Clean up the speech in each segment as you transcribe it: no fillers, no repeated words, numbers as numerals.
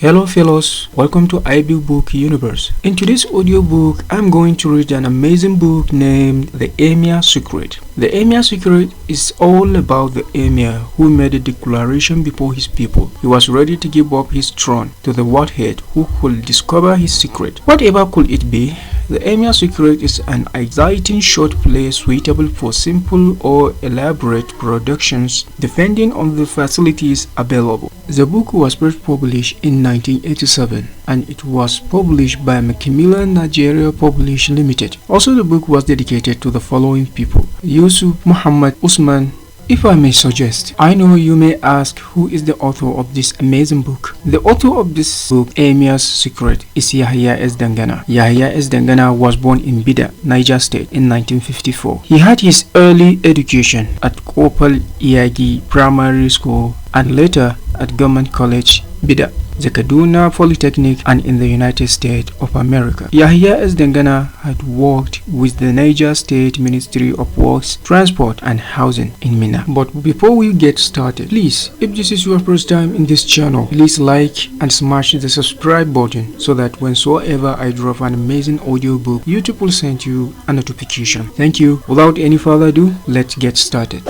Hello fellows, welcome to IB Book Universe. In today's audiobook, I'm going to read an amazing book named The Emir'S Secret. The Emir'S Secret is all about the Emir who made a declaration before his people. He was ready to give up his throne to the warhead who could discover his secret. Whatever could it be, The Emir'S Secret is an exciting short play suitable for simple or elaborate productions depending on the facilities available. The book was first published in 1987 and it was published by Macmillan Nigeria Publish Limited. Also, the book was dedicated to the following people: Yusuf Muhammad Usman. If I may suggest, I know you may ask who is the author of this amazing book. The author of this book, Emir'S Secret, is Yahya Dangana. Yahya Dangana was born in Bida, Niger State in 1954. He had his early education at Kopal Iyagi Primary School and later at Government College, Bida, the Kaduna Polytechnic, and in the United States of America. Yahya Dangana had worked with the Niger State Ministry of Works, Transport and Housing in Minna. But before we get started, please, if this is your first time in this channel, please like and smash the subscribe button so that whensoever I drop an amazing audiobook, YouTube will send you a notification. Thank you. Without any further ado, let's get started.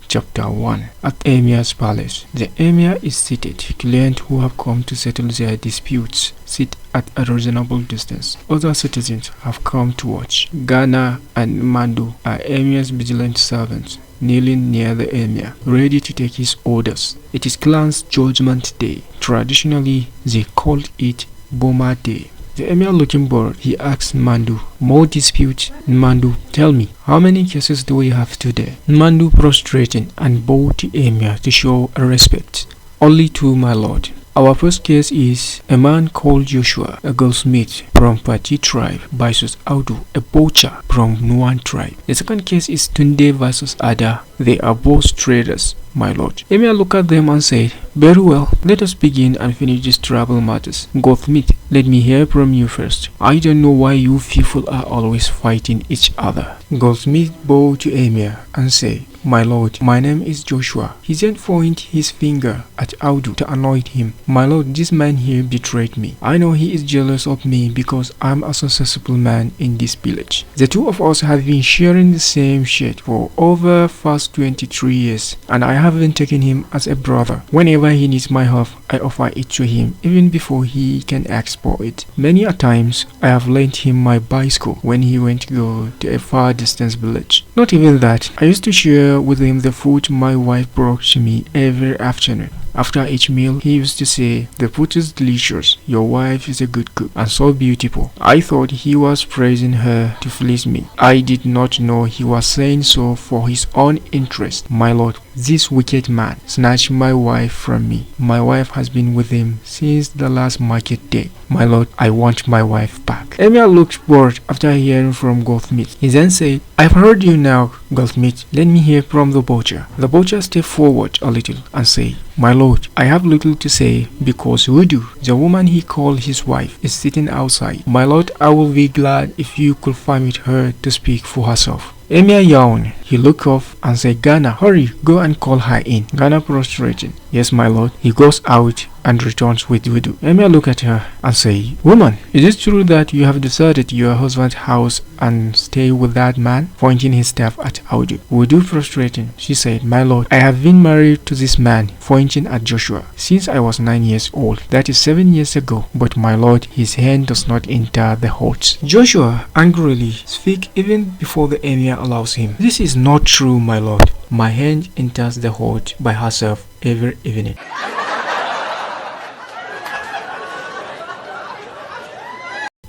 Chapter 1. At Emir's Palace. The Emir is seated. Clients who have come to settle their disputes sit at a reasonable distance. Other citizens have come to watch. Ghana and Mandu are Emir's vigilant servants, kneeling near the Emir, ready to take his orders. It is Clan's Judgment Day. Traditionally, they called it Boma Day. The Emir, looking bored, he asked Mandu, "More disputes? Mandu, tell me, how many cases do we have today?" Mandu, prostrating and bowed to Emir to show respect. "Only two, my lord. Our first case is a man called Joshua, a goldsmith from Pati tribe, versus Audu, a poacher from Nuan tribe. The second case is Tunde versus Ada. They are both traders, my lord." Emir looked at them and said, "Very well, let us begin and finish these tribal matters. Goldsmith, let me hear from you first. I don't know why you people are always fighting each other." Goldsmith bowed to Emir and said, "My lord, my name is Joshua." He then pointed his finger at Audu to annoy him. "My lord, this man here betrayed me. I know he is jealous of me because I'm a successful man in this village. The two of us have been sharing the same shed for over past 23 years, and I haven't taken him as a brother. Whenever he needs my help, I offer it to him, even before he can ask for it. Many a times, I have lent him my bicycle when he went to go to a far distance village. Not even that, I used to share with him the food my wife brought to me every afternoon. After each meal, he used to say, 'The food is delicious, your wife is a good cook, and so beautiful.' I thought he was praising her to please me. I did not know he was saying so for his own interest. My lord, this wicked man snatched my wife from me. My wife has been with him since the last market day. My lord, I want my wife back." Emir looked bored after hearing from Goldsmith. He then said, "I've heard you now, Goldsmith. Let me hear from the butcher." The butcher stepped forward a little and said, "My lord, I have little to say because Wudu, the woman he called his wife, is sitting outside. My lord, I will be glad if you could permit her to speak for herself." Emir yawned. He looked up and said, "Ghana, hurry, go and call her in." Ghana prostrated. "Yes, my lord." He goes out and returns with Wudu. Emir looked at her and said, "Woman, is it true that you have deserted your husband's house and stay with that man?" Pointing his staff at Audu. Wudu prostrating, she said, "My lord, I have been married to this man," pointing at Joshua, "since I was 9 years old. That is 7 years ago. But my lord, his hand does not enter the hut." Joshua angrily speaks even before the Emir allows him. "This is not true, my lord. My hand enters the hut by herself every evening."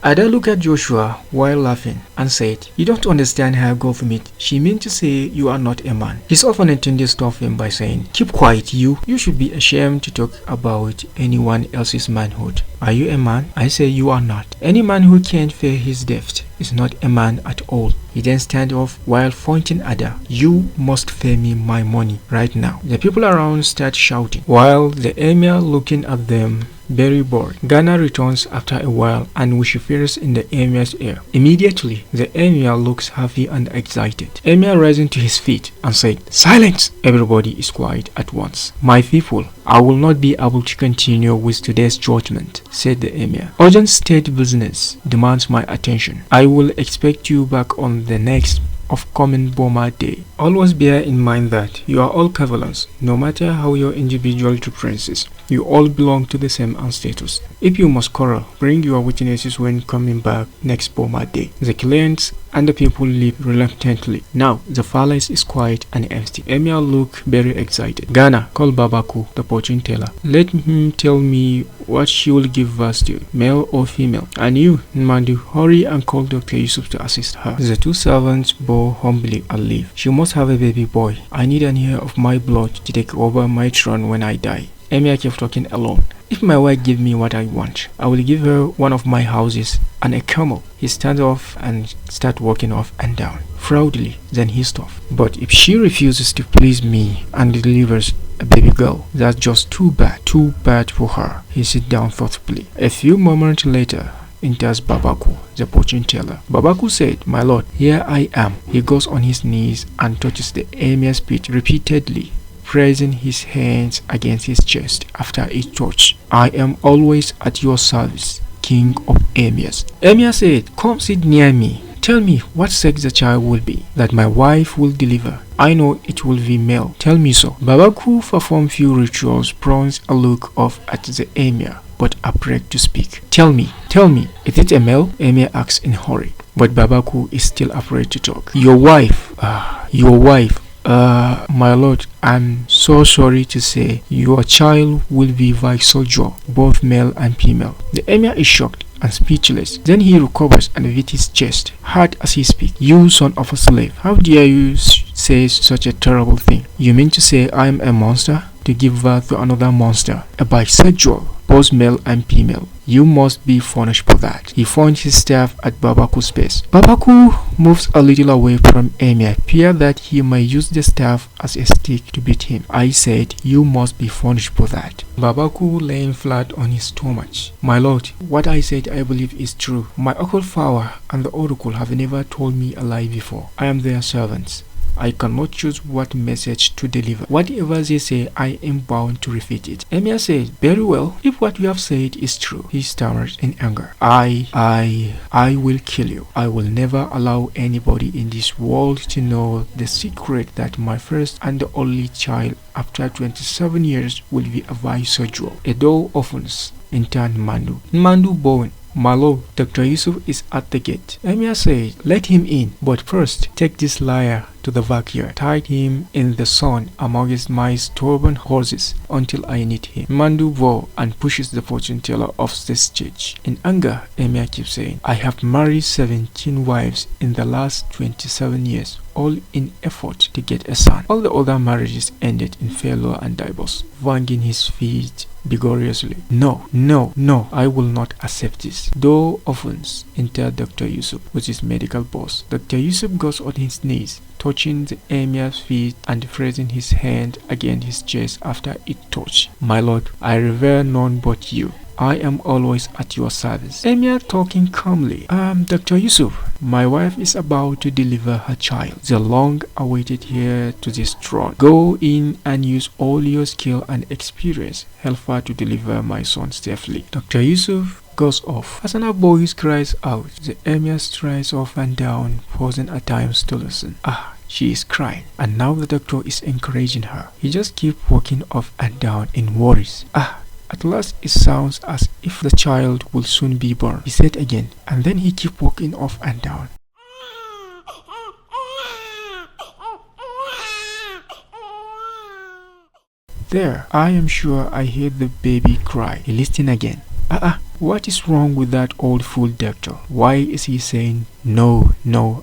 Ada looked at Joshua while laughing and said, "You don't understand her, Goldsmith. She meant to say you are not a man." His opponent to stop him by saying, "Keep quiet, you. You should be ashamed to talk about anyone else's manhood. Are you a man? I say you are not. Any man who can't pay his debt is not a man at all." He then stand off while pointing at Ada. "You must pay me my money right now." The people around start shouting, while the Emir looking at them very bored. Ghana returns after a while and wishes in the Emir's ear. Immediately, the Emir looks happy and excited. Emir rising to his feet and said, "Silence!" Everybody is quiet at once. "My people, I will not be able to continue with today's judgment," said the Emir. "Urgent state business demands my attention. I will expect you back on the next of coming Boma Day. Always bear in mind that you are all Kavalans, no matter how your individual differences. You all belong to the same status. If you must quarrel, bring your witnesses when coming back next Boma Day." The clients and the people leave reluctantly. Now the palace is quiet and empty. Emir looked very excited. "Ghana, call Babaku, the fortune teller. Let him tell me what she will give birth to, male or female. And you, Nmandu, hurry and call Dr. Yusuf to assist her." The two servants bow humbly and leave. "She must have a baby boy. I need an heir of my blood to take over my throne when I die." Emir kept talking alone. "If my wife gives me what I want, I will give her one of my houses and a camel." He stands off and starts walking off and down proudly. Then he stops. "But if she refuses to please me and delivers a baby girl, that's just too bad for her." He sits down thoughtfully. A few moments later enters Babaku, the fortune teller. Babaku said, "My lord, here I am." He goes on his knees and touches the Emir's feet repeatedly, pressing his hands against his chest. After each touch, "I am always at your service, King of Emirs." Emir said, "Come sit near me. Tell me what sex the child will be, that my wife will deliver. I know it will be male. Tell me so." Babaku performed few rituals, prawns a look off at the Emir, but afraid to speak. Tell me, is it a male?" Emir asks in hurry, but Babaku is still afraid to talk. Your wife, my lord, I'm so sorry to say your child will be Viceroy, both male and female." The Emir is shocked and speechless. Then he recovers and beats his chest hard as he speaks. "You son of a slave, how dare you say such a terrible thing? You mean to say I am a monster to give birth to another monster, a bisexual, both male and female? You must be punished for that." He points his staff at Babaku's face. Babaku moves a little away from Emir, fear that he may use the staff as a stick to beat him. "I said you must be punished for that." Babaku laying flat on his stomach. "My lord, what I said I believe is true. My occult power and the oracle have never told me a lie before. I am their servants. I cannot choose what message to deliver. Whatever they say, I am bound to repeat it." Emir said, "Very well, if what you have said is true." He stammered in anger. I will kill you. I will never allow anybody in this world to know the secret that my first and the only child after 27 years will be a Viceroy." A door opens. Enter Nmandu bowing. "My lord, Dr. Yusuf is at the gate." Emir said, "Let him in, but first take this liar to the backyard. Tie him in the sun amongst my stubborn horses until I need him." Nmandu bows and pushes the fortune teller off the stage. In anger, Emir keeps saying, "I have married 17 wives in the last 27 years, all in effort to get a son. All the other marriages ended in failure and divorce." Wanging his feet vigorously. No, I will not accept this." Door opens. Enter Dr. Yusuf with his medical boss. Dr. Yusuf goes on his knees, touching the Emir's feet and pressing his hand against his chest after each touch. "My lord, I revere none but you. I am always at your service." Emir talking calmly. Dr. Yusuf, my wife is about to deliver her child, the long-awaited heir to this throne. Go in and use all your skill and experience. Help her to deliver my son safely." Dr. Yusuf goes off. As an boy cries out, the Emir strides up and down, pausing at times to listen. She is crying, and now the doctor is encouraging her. He just keeps walking up and down in worries. At last it sounds as if the child will soon be born, he said again, and then he kept walking up and down. There, I am sure I heard the baby cry. He listened again. What is wrong with that old fool doctor? Why is he saying, no,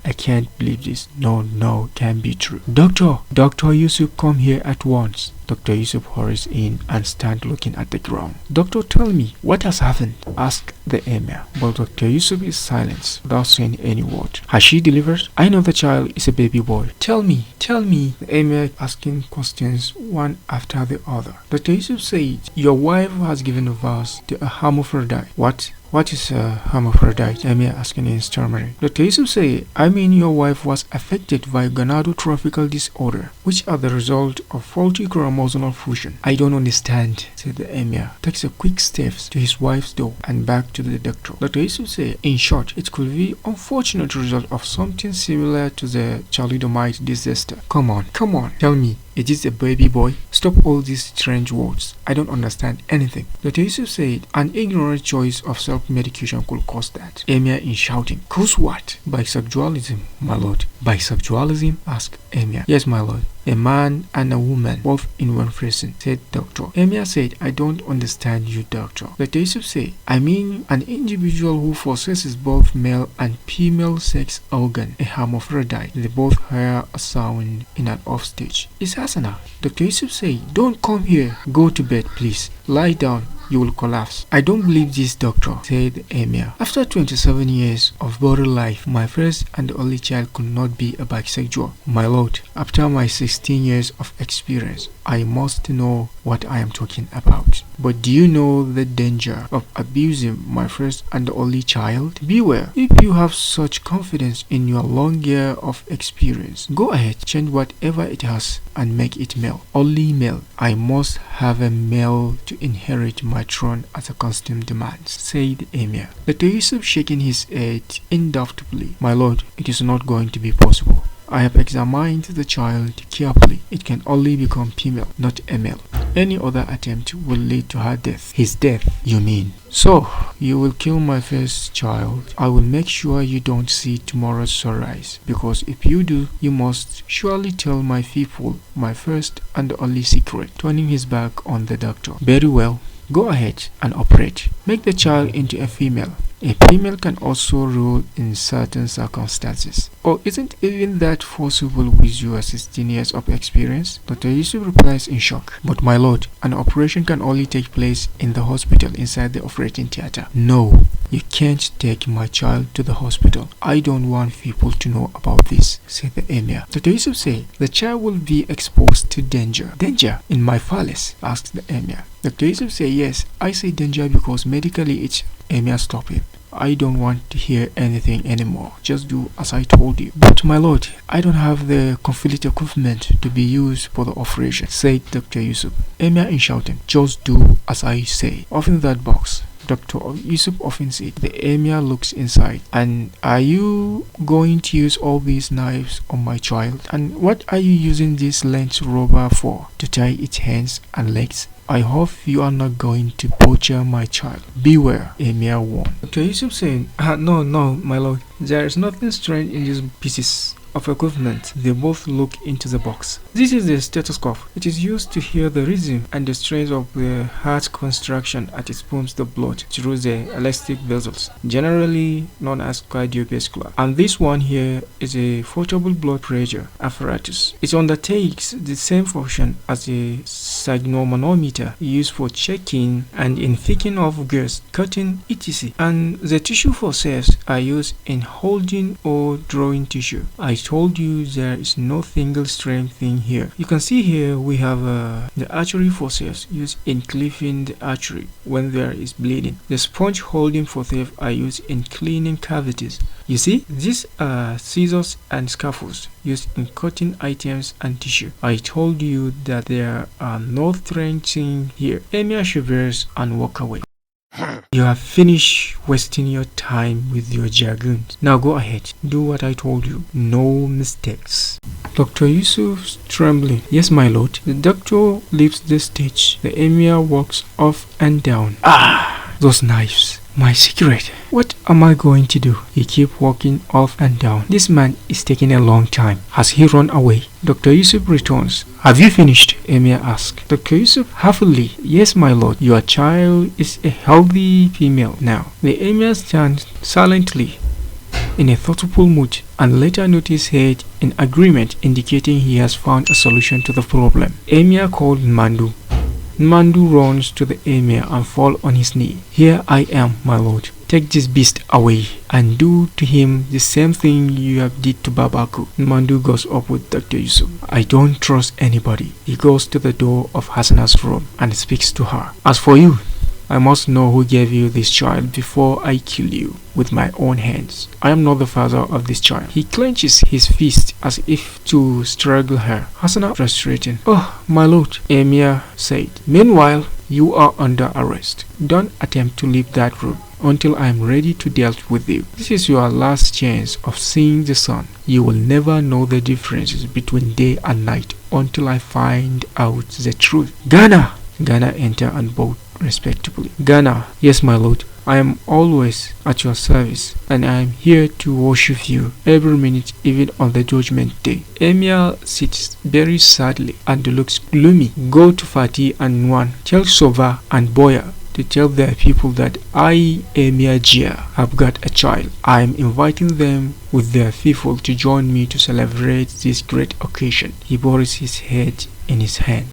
I can't believe this. No, can't be true. Doctor Yusuf, come here at once. Dr. Yusuf hurries in and stands looking at the ground. Doctor, tell me, what has happened? Asked the Emir. But Dr. Yusuf is silent without saying any word. Has she delivered? I know the child is a baby boy. Tell me. The Emir asking questions one after the other. Dr. Yusuf said, your wife has given birth to a hermaphrodite. What is a hermaphrodite? Emir asking in stammering. Dr. Yusuf said, I mean your wife was affected by gonadotrophical disorder, which are the result of faulty chromosomal fusion. I don't understand, said the Emir. Takes a quick step to his wife's door and back to the doctor. Dr. Yusuf said, in short, it could be unfortunate result of something similar to the thalidomide disaster. Come on, tell me. It is a baby boy. Stop all these strange words. I don't understand anything. Dr. Yusuf said, an ignorant choice of self-medication could cause that. Emir in shouting, cause what? Bisexualism, my lord. Bisexualism? Asked Emir. Yes, my lord. A man and a woman, both in one person, said doctor. Emir said, I don't understand you, doctor. Dr. Yusuf said, I mean an individual who possesses both male and female sex organ, a hermaphrodite. They both hear a sound in an off stage. It's Hasana. Dr. Yusuf said, don't come here. Go to bed, please. Lie down. You will collapse. I don't believe this, doctor, said the Emir. After 27 years of body life, my first and only child could not be a bisexual. My lord, after my 16 years of experience, I must know what I am talking about. But do you know the danger of abusing my first and only child? Beware. If you have such confidence in your long year of experience, go ahead, change whatever it has and make it male. Only male. I must have a male to inherit my throne as a custom demands, said the Emir. Dr. Yusuf shaking his head indoubtably. My lord, it is not going to be possible. I have examined the child carefully. It can only become female, not a male. Any other attempt will lead to her death. His death, you mean? So, you will kill my first child. I will make sure you don't see tomorrow's sunrise, because if you do, you must surely tell my people my first and only secret. Turning his back on the doctor. Very well. Go ahead and operate. Make the child into a female. A female can also rule in certain circumstances. Or isn't even that possible with your 16 years of experience? Dr. Yusuf replies in shock. But my lord, an operation can only take place in the hospital inside the operating theater. No, you can't take my child to the hospital. I don't want people to know about this, said the Emir. Dr. Yusuf said, the child will be exposed to danger. Danger? In my palace? Asked the Emir. Dr. Yusuf said, yes, I say danger because medically it's Emir, stop him. I don't want to hear anything anymore. Just do as I told you. But my lord, I don't have the complete equipment to be used for the operation, said Dr. Yusuf. Emir in shouting, just do as I say. Open that box. Dr. Yusuf opens it. The Emir looks inside. And are you going to use all these knives on my child? And what are you using this length rubber for? To tie its hands and legs? I hope you are not going to butcher my child. Beware, Emir warned. Dr. Yusuf saying, no, my lord. There is nothing strange in these pieces of equipment. They both look into the box. This is the stethoscope. It is used to hear the rhythm and the strains of the heart construction as it pumps the blood through the elastic vessels, generally known as cardiovascular. And this one here is a portable blood pressure apparatus. It undertakes the same function as a sigmonometer used for checking and in picking of gas, cutting, etc. And the tissue forceps are used in holding or drawing tissue. I told you there is no single strength thing here. You can see here we have the artery forceps used in cleaving the artery when there is bleeding. The sponge holding forceps are used in cleaning cavities. You see, these are scissors and scaffolds used in cutting items and tissue. I told you that there are no strange things here. Emir shivers and walk away. You have finished wasting your time with your jargons. Now go ahead, do what I told you. No mistakes. Dr. Yusuf's trembling. Yes, my lord. The doctor leaves the stage. The Emir walks up and down. Those knives. My secret. What am I going to do? He keeps walking up and down. This man is taking a long time. Has he run away? Dr. Yusuf returns. Have you finished? Emir asks. Dr. Yusuf happily. Yes, my lord. Your child is a healthy female now. The Emir stands silently in a thoughtful mood and later noticed head in agreement, indicating he has found a solution to the problem. Emir called Nmandu. Nmandu runs to the Emir and falls on his knee. "Here I am, my lord. Take this beast away and do to him the same thing you have did to Babaku." Nmandu goes up with Dr. Yusuf. "I don't trust anybody." He goes to the door of Hasana's room and speaks to her. "As for you, I must know who gave you this child before I kill you with my own hands. I am not the father of this child." He clenches his fist as if to strangle her. Hasana frustrating. "Oh, my lord," Emir said. "Meanwhile, you are under arrest. Don't attempt to leave that room until I am ready to deal with you. This is your last chance of seeing the sun. You will never know the differences between day and night until I find out the truth." "Ghana!" Ghana enter and bowed respectfully. "Ghana, yes, my lord. I am always at your service, and I am here to worship you every minute, even on the judgment day." Emir sits very sadly and looks gloomy. "Go to Fatih and Nwan. Tell Soba and Boya to tell their people that I, Emir Jia, have got a child. I am inviting them with their people to join me to celebrate this great occasion." He buries his head in his hand.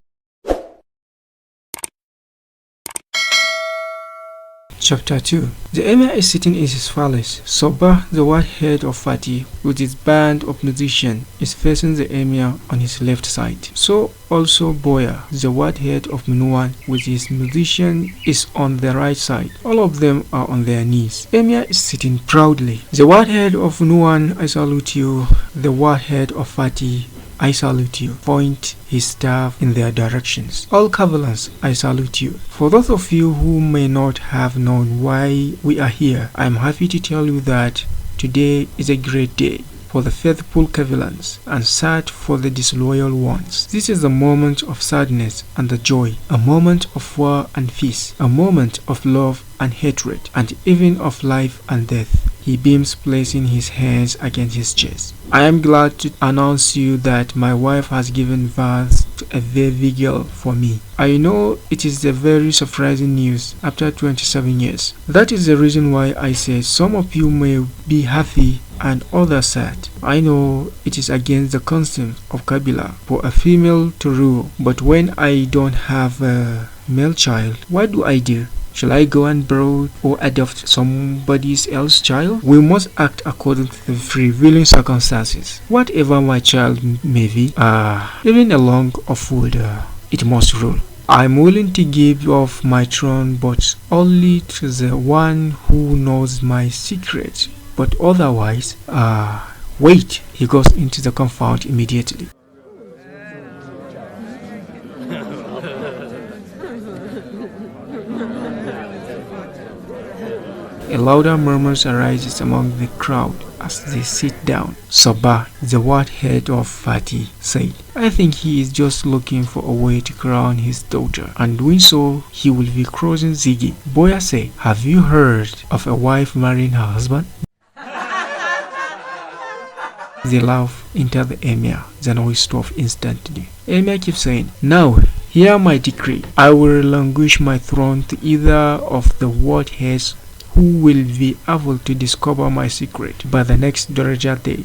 Chapter 2. The Emir is sitting in his palace. Soba, the white head of Fatih, with his band of musicians, is facing the Emir on his left side. So also Boya, the white head of Minuan, with his musician, is on the right side. All of them are on their knees. Emir is sitting proudly. "The white head of Minuan, I salute you. The white head of Fatih, I salute you." Point his staff in their directions. "All Kavalans, I salute you. For those of you who may not have known why we are here, I am happy to tell you that today is a great day for the faithful Kavalans and sad for the disloyal ones. This is a moment of sadness and the joy, a moment of war and peace, a moment of love and hatred, and even of life and death." He beams, placing his hands against his chest. "I am glad to announce you that my wife has given birth to a baby girl for me. I know it is a very surprising news after 27 years. That is the reason why I say some of you may be happy and others sad. I know it is against the custom of Kabila for a female to rule, but when I don't have a male child, what do I do? Shall I go and borrow or adopt somebody else's child? We must act according to the prevailing circumstances. Whatever my child may be, even along of wood, it must rule. I am willing to give up my throne, but only to the one who knows my secret. But otherwise, wait." He goes into the compound immediately. A louder murmur arises among the crowd as they sit down. Soba, the white head of Fatih, said, "I think he is just looking for a way to crown his daughter, and doing so, he will be crossing Ziggy." Boya said, "Have you heard of a wife marrying her husband?" They laugh into the Emir. The noise stops instantly. Emir keeps saying, "Now, hear my decree. I will relinquish my throne to either of the white heads who will be able to discover my secret by the next Daraja Day,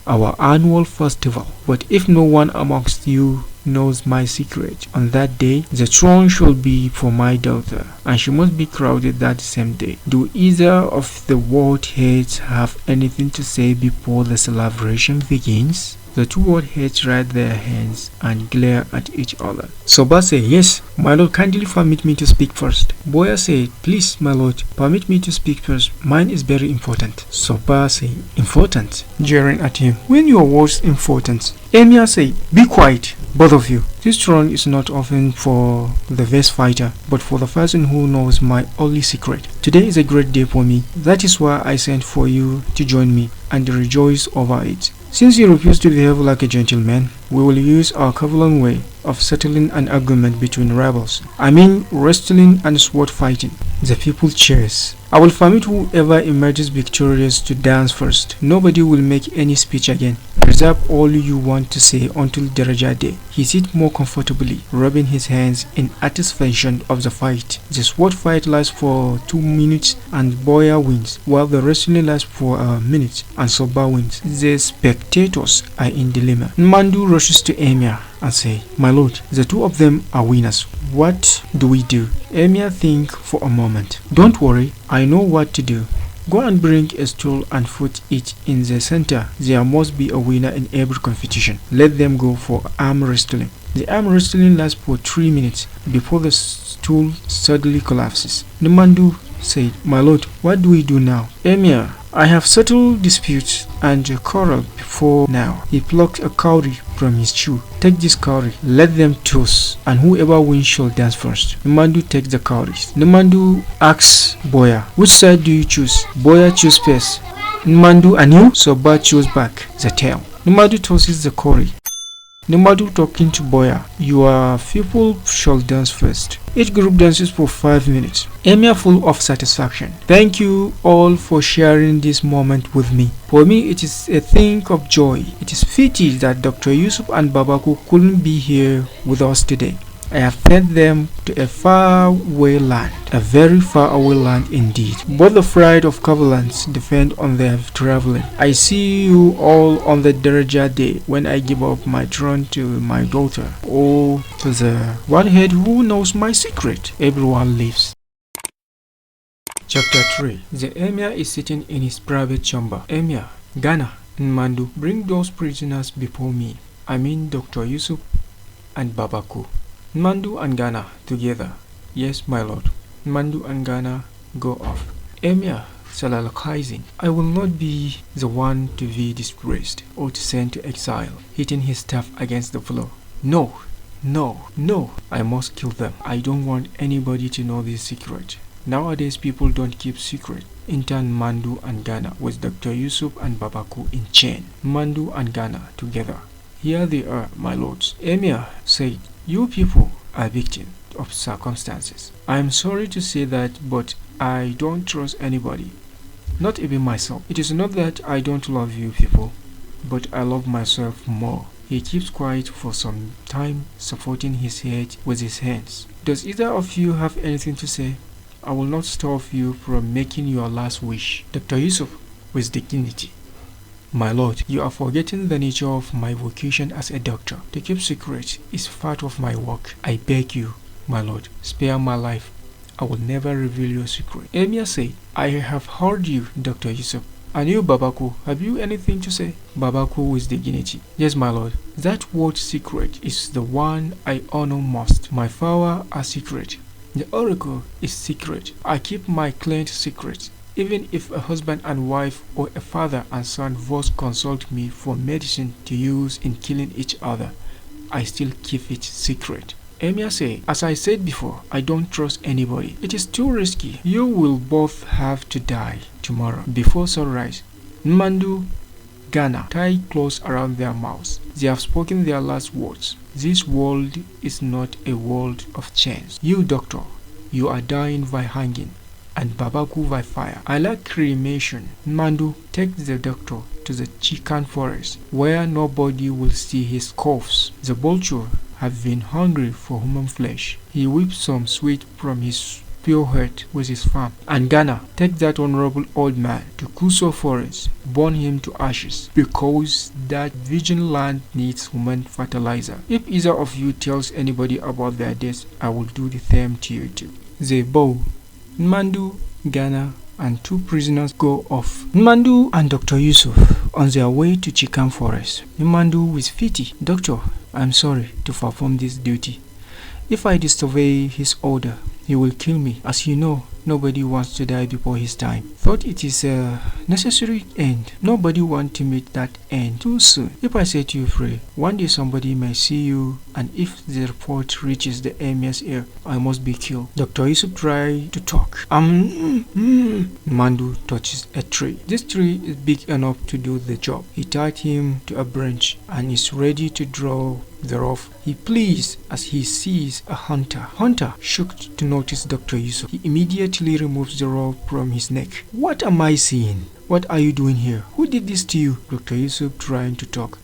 our annual festival. But if no one amongst you knows my secret on that day, the throne shall be for my daughter, and she must be crowned that same day. Do either of the world heads have anything to say before the celebration begins?" The two world heads raise their hands and glare at each other. Soba said, "Yes, my lord, kindly permit me to speak first." Boya said, "Please, my lord, permit me to speak first. Mine is very important." Soba said, "Important?" Jeering at him. "When your words important?" Emir said, "Be quiet, both of you. This throne is not often for the best fighter, but for the person who knows my only secret. Today is a great day for me. That is why I sent for you to join me and rejoice over it. Since you refuse to behave like a gentleman, We will use our Kavlan way of settling an argument between rebels. I mean wrestling and sword fighting. The people cheers. I will permit whoever emerges victorious to dance first. Nobody will make any speech again. Reserve all you want to say until Daraja Day. He sits more comfortably, rubbing his hands in anticipation of the fight. The sword fight lasts for 2 minutes and Boya wins, while the wrestling lasts for a minute and Soba wins. The spectators are in dilemma. Nmandu rushes to Emir and say, "My lord, the two of them are winners. What do we do?" Emir thinks for a moment. "Don't worry, I know what to do. Go and bring a stool and put it in the center. There must be a winner in every competition. Let them go for arm wrestling." The arm wrestling lasts for 3 minutes before the stool suddenly collapses. Nmandu said, "My lord, what do we do now?" "Emir, I have settled disputes and quarrel before now." He plucked a cowrie from his shoe. "Take this cowrie, let them toss, and whoever wins shall dance first." Nmandu takes the cowries. Nmandu asks Boya, "Which side do you choose?" Boya chooses first. Nmandu and you? Soba chose back the tail. Nmandu tosses the cowrie. Nmandu talking to Boya, "Your people shall dance first." Each group dances for 5 minutes. Emir full of satisfaction. "Thank you all for sharing this moment with me. For me it is a thing of joy. It is pity that Dr. Yusuf and Babaku couldn't be here with us today. I have sent them to a faraway land, a very far away land indeed. But the pride of Kavalans depend on their traveling. I see you all on the Daraja Day when I give up my throne to my daughter. Oh, to the one-head who knows my secret. Everyone leaves." Chapter 3. The Emir is sitting in his private chamber. "Emir, Ghana, Nmandu, bring those prisoners before me. I mean Dr. Yusuf and Babaku." Nmandu and Ghana together. "Yes, my lord." Nmandu and Ghana go off. Emir soliloquizing, "I will not be the one to be disgraced or to send to exile," hitting his staff against the floor. "No, no, no, I must kill them. I don't want anybody to know this secret. Nowadays people don't keep secret." Enter Nmandu and Ghana with Dr. Yusuf and Babaku in chain. Nmandu and Ghana together. "Here they are, my lords." Emir said, "You people are victims of circumstances. I am sorry to say that, but I don't trust anybody, not even myself. It is not that I don't love you people, but I love myself more." He keeps quiet for some time, supporting his head with his hands. "Does either of you have anything to say? I will not stop you from making your last wish." Dr. Yusuf with dignity, "My lord, you are forgetting the nature of my vocation as a doctor. To keep secret is part of my work. I beg you, my lord, spare my life. I will never reveal your secret." Emir said, "I have heard you, Dr. Yusuf. And you, Babaku, have you anything to say?" Babaku with dignity, "Yes, my lord. That word secret is the one I honor most. My power are secret. The oracle is secret. I keep my client secret. Even if a husband and wife or a father and son both consult me for medicine to use in killing each other, I still keep it secret." Emir said, "As I said before, I don't trust anybody. It is too risky. You will both have to die tomorrow before sunrise." Nmandu, Ghana tied clothes around their mouths. They have spoken their last words. This world is not a world of chance. You, doctor, you are dying by hanging, and Babaku by fire. I like cremation. Nmandu, take the doctor to the Chikan forest, where nobody will see his corpse. The vulture have been hungry for human flesh. He whips some sweet from his pure heart with his farm. And Ghana, take that honorable old man to Kuso forest, burn him to ashes, because that virgin land needs human fertilizer. If either of you tells anybody about their deaths, I will do the same to you too." They bow. Nmandu, Ghana, and 2 prisoners go off. Nmandu and Dr. Yusuf on their way to Chikan forest. Nmandu with pity, "Doctor, I am sorry to perform this duty. If I disobey his order, he will kill me. As you know, Nobody wants to die before his time. Thought it is a necessary end. Nobody wants to meet that end too soon. If I set you free, one day somebody may see you, and if the report reaches the Emir's ear, I must be killed. Dr. Yusuf tried to talk. Mandu touches a tree. This tree is big enough to do the job. He tied him to a branch and is ready to draw the rope. He pleads as he sees a hunter. Hunter, shocked to notice Dr. Yusuf, he immediately removes the rope from his neck. What am I seeing? What are you doing here? Who did this to you? Dr. Yusuf trying to talk.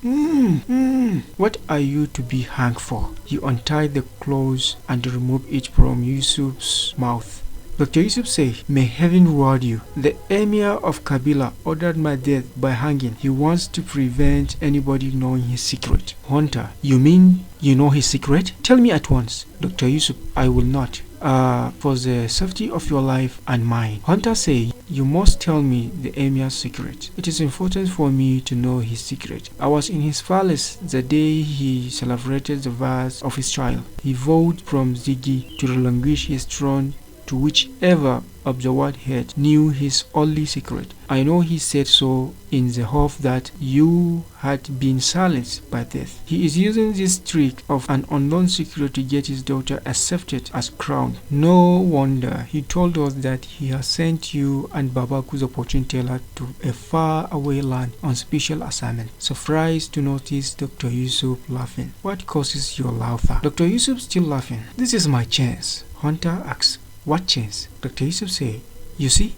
What are you to be hanged for? He untied the clothes and removed it from Yusuf's mouth. Dr. Yusuf said, "May heaven reward you. The Emir of Kabila ordered my death by hanging. He wants to prevent anybody knowing his secret." Hunter, you mean you know his secret? Tell me at once. Dr. Yusuf, I will not. For the safety of your life and mine. Hunter say, you must tell me the Emir's secret. It is important for me to know his secret. I was in his palace the day he celebrated the birth of his child. He vowed from Ziggy to relinquish his throne to whichever of the world head knew his only secret. I know he said so in the hope that you had been silenced by death. He is using this trick of an unknown secret to get his daughter accepted as crown. No wonder he told us that he has sent you and Babaku the fortune teller to a far away land on special assignment. Surprised to notice Dr. Yusuf laughing. What causes your laughter? Dr. Yusuf still laughing. This is my chance. Hunter asks, what chance? Dr. Yusuf say, you see,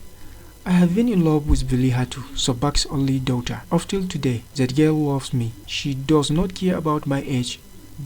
I have been in love with Bilihatu, Sobak's only daughter. Up till today, that girl loves me. She does not care about my age,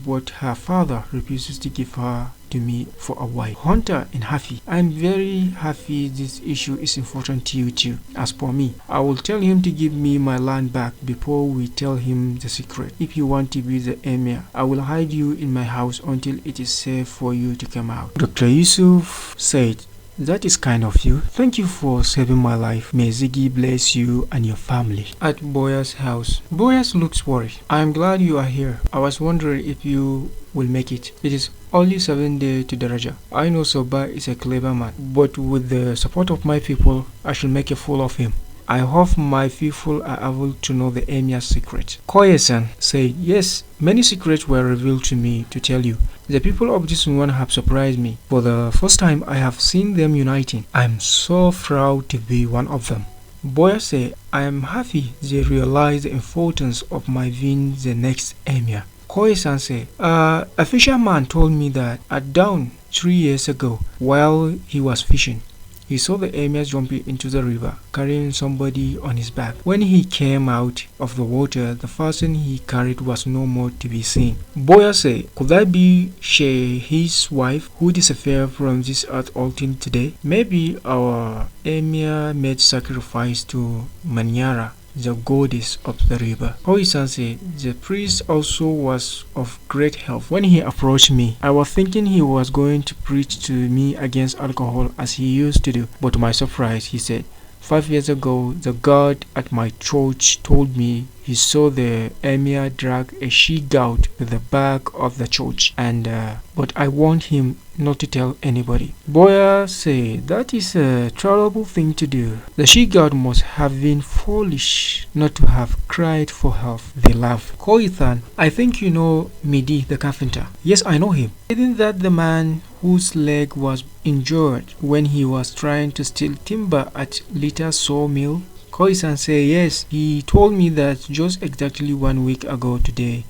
but her father refuses to give her to me for a wife. Hunter and happy. I am very happy this issue is important to you too. As for me, I will tell him to give me my land back before we tell him the secret. If you want to be the Emir, I will hide you in my house until it is safe for you to come out. Dr. Yusuf said, that is kind of you. Thank you for saving my life. May Ziggy bless you and your family. At Boya's house. Boyas looks worried. I am glad you are here. I was wondering if you will make it. It is only 7 days to Daraja. I know Soba is a clever man, but with the support of my people, I shall make a fool of him. I hope my people are able to know the Emir's secret. Koye-san said, yes, many secrets were revealed to me to tell you. The people of this one have surprised me. For the first time, I have seen them uniting. I am so proud to be one of them. Boya said, I am happy they realize the importance of my being the next Emir. Koye-san said, a fisherman told me that at dawn 3 years ago, while he was fishing, he saw the Emir jumping into the river, carrying somebody on his back. When he came out of the water, the person he carried was no more to be seen. Boya said, could that be his wife who disappeared from this earth ultimate today? Maybe our Emir made sacrifice to Manyara, the goddess of the river. Koisan said, the priest also was of great help. When he approached me, I was thinking he was going to preach to me against alcohol as he used to do. But to my surprise, he said, 5 years ago, the guard at my church told me he saw the Emir drag a she-goat to the back of the church, and but I warned him not to tell anybody. Boya said, that is a terrible thing to do. The she-goat must have been foolish not to have cried for help. They laughed. Koithan, I think you know Midi the carpenter. Yes, I know him. Isn't that the man whose leg was injured when he was trying to steal timber at Lita sawmill? Koisan said, yes, he told me that just exactly 1 week ago today,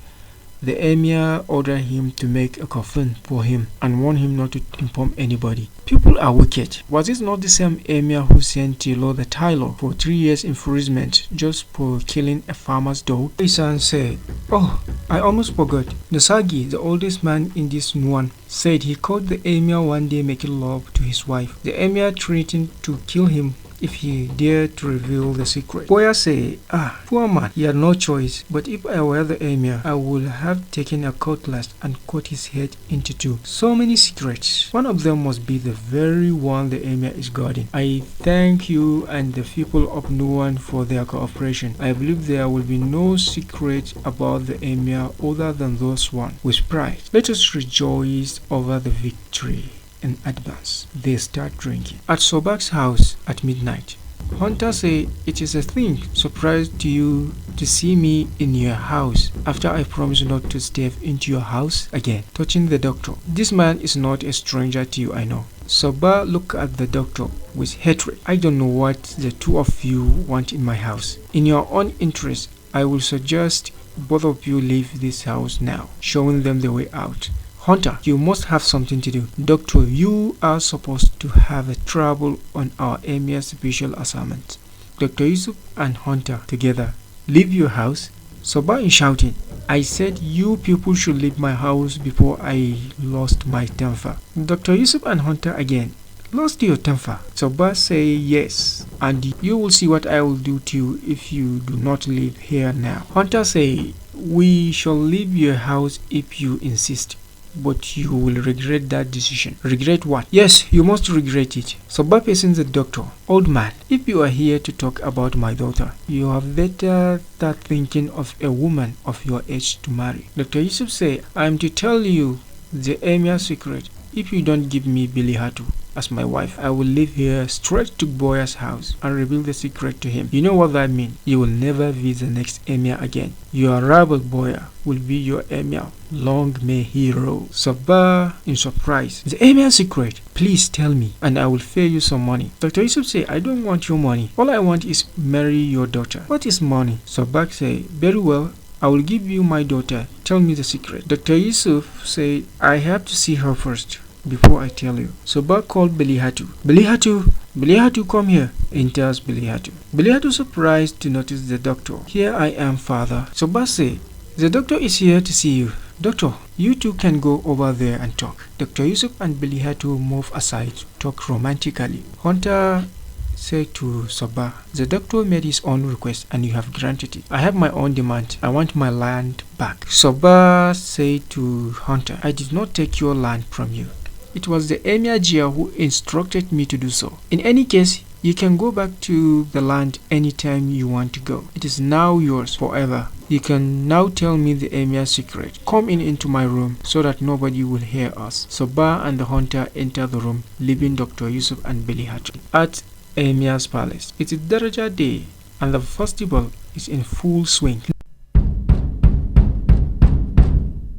the Emir ordered him to make a coffin for him and warned him not to inform anybody. People are wicked. Was it not the same Emir who sent Tilo the Tailor for 3 years imprisonment just for killing a farmer's dog? Koisan said, oh, I almost forgot. Nosagi, the oldest man in this Nuan, said he caught the Emir one day making love to his wife. The Emir threatened to kill him if he dared to reveal the secret. Boya said, poor man, he had no choice, but if I were the Emir, I would have taken a cutlass and cut his head into two. So many secrets. One of them must be the very one the Emir is guarding. I thank you and the people of Nuan for their cooperation. I believe there will be no secret about the Emir other than those one. With pride, let us rejoice over the victory. in advance. They start drinking. At Sobak's house at midnight, Hunter say it is a thing surprise to you to see me in your house after I promised not to step into your house again. Touching the doctor. This man is not a stranger to you, I know. Soba look at the doctor with hatred. I don't know what the two of you want in my house. In your own interest, I will suggest both of you leave this house now, showing them the way out. Hunter, you must have something to do. Doctor, you are supposed to have a trouble on our Emir's special assignment. Dr. Yusuf and Hunter together. Leave your house? Soba is shouting. I said you people should leave my house before I lost my temper. Dr. Yusuf and Hunter again. Lost your temper? Soba say yes, and you will see what I will do to you if you do not leave here now. Hunter say, we shall leave your house if you insist. But you will regret that decision. Regret what? Yes, you must regret it. Soba facing the doctor. Old man, if you are here to talk about my daughter, you have better start thinking of a woman of your age to marry. Dr. Yusuf say, I am to tell you the Emir's secret. If you don't give me Bilihatu as my wife, I will leave here straight to Boya's house and reveal the secret to him. You know what that means? You will never be the next Emir again. Your rival Boya will be your Emir. Long may he rule. Soba in surprise. The Emir's secret? Please tell me and I will pay you some money. Dr. Yusuf say, I don't want your money. All I want is marry your daughter. What is money? Soba say, very well. I will give you my daughter. Tell me the secret. Dr. Yusuf said, I have to see her first before I tell you. Soba called Bilihatu. Bilihatu, come here. Enters Bilihatu. Bilihatu surprised to notice the doctor. Here I am, father. Soba say, the doctor is here to see you. Doctor, you two can go over there and talk. Dr. Yusuf and Bilihatu move aside, talk romantically. Hunter said to Soba, the doctor made his own request and you have granted it. I have my own demand. I want my land back. Soba said to Hunter, I did not take your land from you. It was the Emir Jia who instructed me to do so. In any case, you can go back to the land anytime you want to go. It is now yours forever. You can now tell me the Emir's secret. Come into my room so that nobody will hear us. Soba and the Hunter enter the room, leaving Dr. Yusuf and Bilihatu at Emir's palace. It is Daraja Day and the festival is in full swing.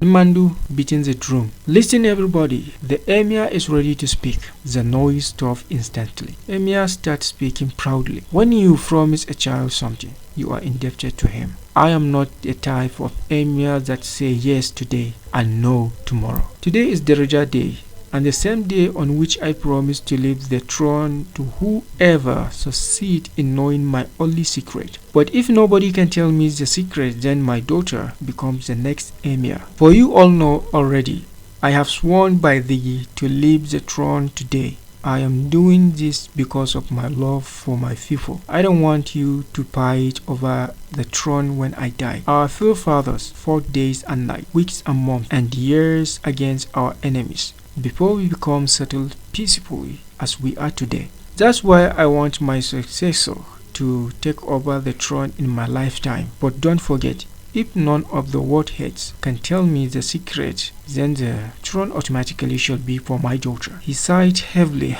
Mandu beating the drum. Listen everybody, the Emir is ready to speak. The noise stopped instantly. Emir starts speaking proudly. When you promise a child something, you are indebted to him. I am not the type of Emir that say yes today and no tomorrow. Today is Daraja Day, and the same day on which I promise to leave the throne to whoever succeed in knowing my only secret. But if nobody can tell me the secret, then my daughter becomes the next Emir. For you all know already, I have sworn by thee to leave the throne today. I am doing this because of my love for my people. I don't want you to fight over the throne when I die. Our forefathers fought days and nights, weeks and months, and years against our enemies before we become settled peacefully as we are today. That's why I want my successor to take over the throne in my lifetime. But don't forget, if none of the warheads can tell me the secret, then the throne automatically shall be for my daughter. He sighed heavily,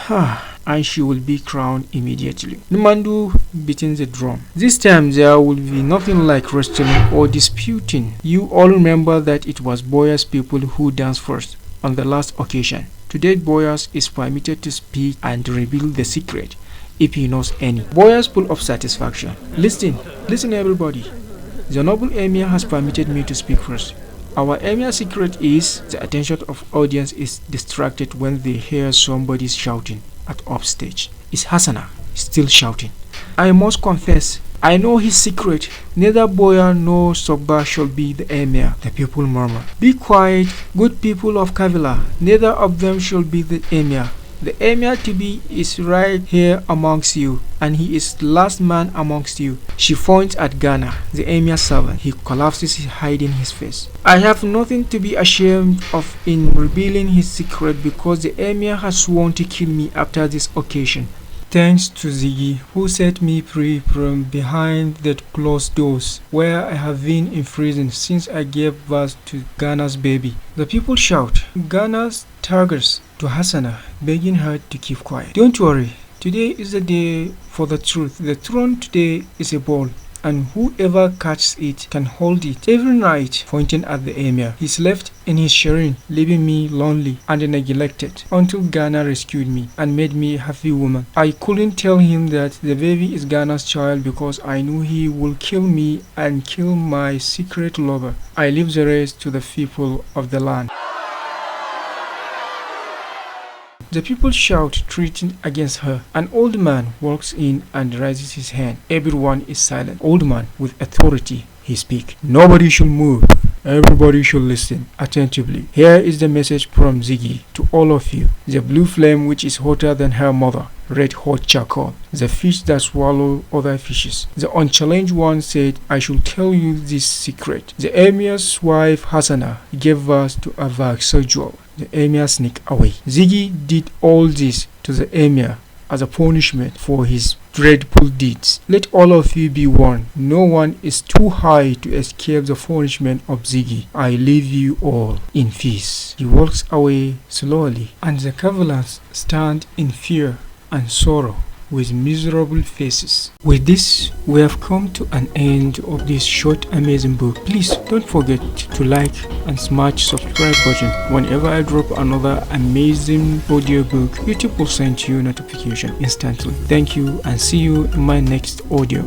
and she will be crowned immediately. Numandu beating the drum. This time there will be nothing like wrestling or disputing. You all remember that it was Boya's people who danced first on the last occasion. Today Boyas is permitted to speak and reveal the secret if he knows any. Boyas full of satisfaction. Listen everybody. The noble Emir has permitted me to speak first. Our Emir's secret is the attention of audience is distracted when they hear somebody shouting at upstage. It's Hassana still shouting. I must confess, I know his secret. Neither Boya nor Soba shall be the Emir. The people murmur. Be quiet, good people of Kavila. Neither of them shall be the Emir. The Emir to be is right here amongst you, and he is the last man amongst you. She points at Ghana, the Emir's servant. He collapses, hiding his face. I have nothing to be ashamed of in revealing his secret because the Emir has sworn to kill me after this occasion. Thanks to Ziggy, who set me free from behind the closed doors where I have been imprisoned since I gave birth to Ghana's baby. The people shout Ghana's tigers to Hassana, begging her to keep quiet. Don't worry, today is the day for the truth. The throne today is a ball, and whoever catches it can hold it. Every night, pointing at the emir, he slept in his shrine, leaving me lonely and neglected until Ghana rescued me and made me a happy woman. I couldn't tell him that the baby is Ghana's child because I knew he would kill me and kill my secret lover. I leave the rest to the people of the land. The people shout, treating against her. An old man walks in and raises his hand. Everyone is silent. Old man, with authority, he speaks. Nobody should move. Everybody should listen attentively. Here is the message from Ziggy to all of you. The blue flame which is hotter than her mother, red hot charcoal, the fish that swallow other fishes. The unchallenged one said, I should tell you this secret. The emir's wife Hassana gave birth to a Vaxajol. The emir sneaked away. Ziggy did all this to the emir as a punishment for his dreadful deeds. Let all of you be warned. No one is too high to escape the punishment of Ziggy. I leave you all in peace. He walks away slowly, and the cavaliers stand in fear and sorrow with miserable faces. With this, we have come to an end of this short amazing book. Please don't forget to like and smash subscribe button. Whenever I drop another amazing audio book, YouTube will send you notification instantly. Thank you and see you in my next audio.